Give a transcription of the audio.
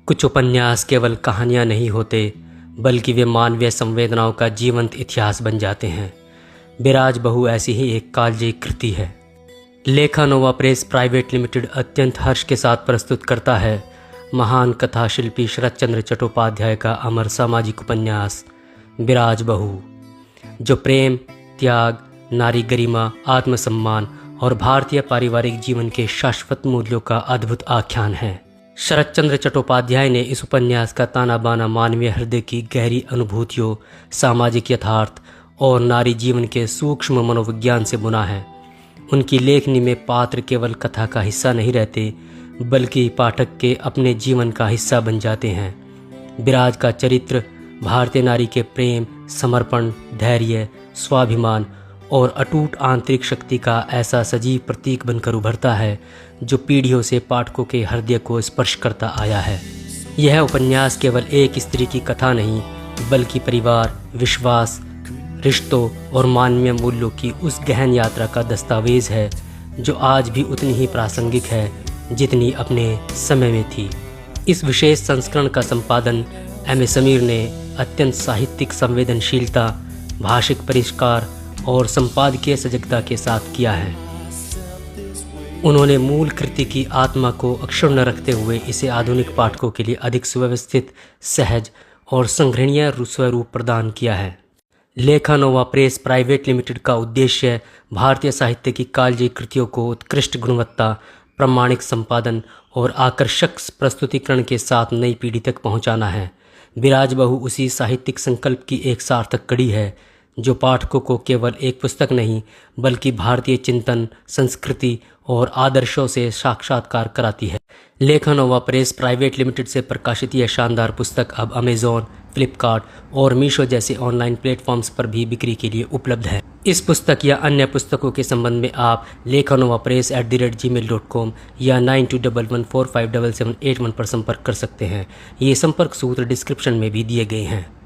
कुछ उपन्यास केवल कहानियाँ नहीं होते, बल्कि वे मानवीय संवेदनाओं का जीवंत इतिहास बन जाते हैं। बिराज बहू ऐसी ही एक कालजयी कृति है। लेखा नोवा प्रेस प्राइवेट लिमिटेड अत्यंत हर्ष के साथ प्रस्तुत करता है महान कथा शिल्पी शरत चंद्र चट्टोपाध्याय का अमर सामाजिक उपन्यास बिराज बहू, जो प्रेम, त्याग, नारी गरिमा, आत्मसम्मान और भारतीय पारिवारिक जीवन के शाश्वत मूल्यों का अद्भुत आख्यान है। शरत चंद्र चट्टोपाध्याय ने इस उपन्यास का ताना बाना मानवीय हृदय की गहरी अनुभूतियों, सामाजिक यथार्थ और नारी जीवन के सूक्ष्म मनोविज्ञान से बुना है। उनकी लेखनी में पात्र केवल कथा का हिस्सा नहीं रहते, बल्कि पाठक के अपने जीवन का हिस्सा बन जाते हैं। बिराज का चरित्र भारतीय नारी के प्रेम, समर्पण, धैर्य, स्वाभिमान और अटूट आंतरिक शक्ति का ऐसा सजीव प्रतीक बनकर उभरता है जो पीढ़ियों से पाठकों के हृदय को स्पर्श करता आया है। यह उपन्यास केवल एक स्त्री की कथा नहीं, बल्कि परिवार, विश्वास, रिश्तों और मानवीय मूल्यों की उस गहन यात्रा का दस्तावेज है जो आज भी उतनी ही प्रासंगिक है जितनी अपने समय में थी। इस विशेष संस्करण का संपादन एम ए समीर ने अत्यंत साहित्यिक संवेदनशीलता, भाषिक परिष्कार और संपादकीय सजगता के साथ किया है। उन्होंने मूल कृति की आत्मा को अक्षुण्ण रखते हुए इसे आधुनिक पाठकों के लिए अधिक सुव्यवस्थित, सहज और संग्रहणीय स्वरूप प्रदान किया है। लेखा नोवा प्रेस प्राइवेट लिमिटेड का उद्देश्य भारतीय साहित्य की कालजयी कृतियों को उत्कृष्ट गुणवत्ता, प्रामाणिक संपादन और आकर्षक प्रस्तुतिकरण के साथ नई पीढ़ी तक पहुंचाना है। बिराज बहू उसी साहित्यिक संकल्प की एक सार्थक कड़ी है जो पाठकों को केवल एक पुस्तक नहीं, बल्कि भारतीय चिंतन, संस्कृति और आदर्शों से साक्षात्कार कराती है। लेखा नोवा प्रेस प्राइवेट लिमिटेड से प्रकाशित यह शानदार पुस्तक अब अमेज़ॉन, फ्लिपकार्ट और मीशो जैसे ऑनलाइन प्लेटफॉर्म्स पर भी बिक्री के लिए उपलब्ध है। इस पुस्तक या अन्य पुस्तकों के संबंध में आप lekanovapress@gmail.com या 9211457781 पर संपर्क कर सकते हैं। ये संपर्क सूत्र डिस्क्रिप्शन में भी दिए गए हैं।